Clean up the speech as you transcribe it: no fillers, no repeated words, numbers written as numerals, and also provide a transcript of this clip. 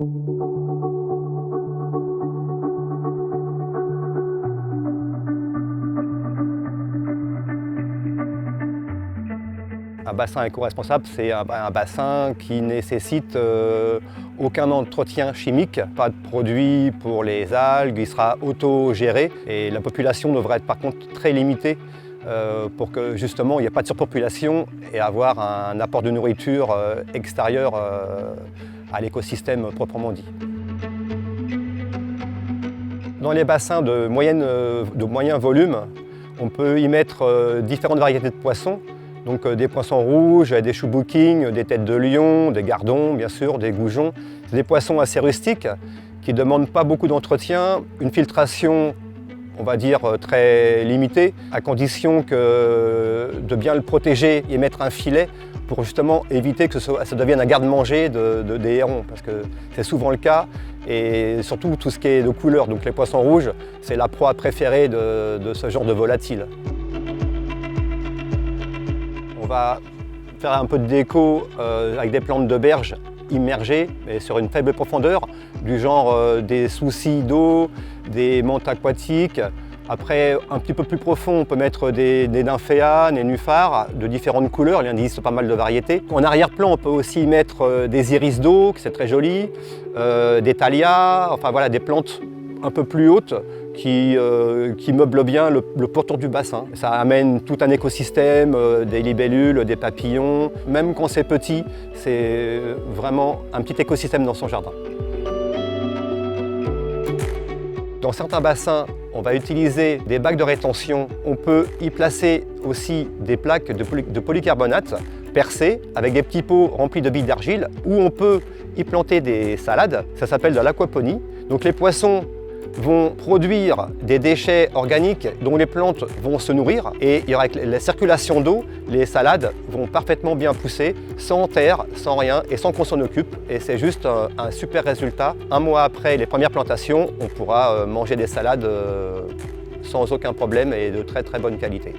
Un bassin éco-responsable, c'est un bassin qui nécessite aucun entretien chimique, pas de produits pour les algues, il sera auto-géré et la population devrait être par contre très limitée pour que justement il n'y ait pas de surpopulation et avoir un apport de nourriture extérieur à l'écosystème proprement dit. Dans les bassins de moyen volume, on peut y mettre différentes variétés de poissons. Donc des poissons rouges, des chouboukings, des têtes de lion, des gardons bien sûr, des goujons. C'est des poissons assez rustiques qui ne demandent pas beaucoup d'entretien, une filtration on va dire très limitée, à condition de bien le protéger et mettre un filet pour justement éviter que ça devienne un garde-manger des hérons, parce que c'est souvent le cas, et surtout tout ce qui est de couleur, donc les poissons rouges, c'est la proie préférée de ce genre de volatile. On va faire un peu de déco avec des plantes de berge immergées mais sur une faible profondeur, du genre des soucis d'eau, des menthes aquatiques. Après, un petit peu plus profond, on peut mettre des nymphéas, des nénuphars de différentes couleurs, il existe pas mal de variétés. En arrière-plan, on peut aussi mettre des iris d'eau, c'est très joli, des thallias, enfin voilà, des plantes un peu plus hautes qui meublent bien le pourtour du bassin. Ça amène tout un écosystème, des libellules, des papillons. Même quand c'est petit, c'est vraiment un petit écosystème dans son jardin. Dans certains bassins, on va utiliser des bacs de rétention. On peut y placer aussi des plaques de polycarbonate percées avec des petits pots remplis de billes d'argile où on peut y planter des salades. Ça s'appelle de l'aquaponie. Donc les poissons vont produire des déchets organiques dont les plantes vont se nourrir et il y aura la circulation d'eau, les salades vont parfaitement bien pousser, sans terre, sans rien et sans qu'on s'en occupe. Et c'est juste un super résultat. Un mois après les premières plantations, on pourra manger des salades sans aucun problème et de très très bonne qualité.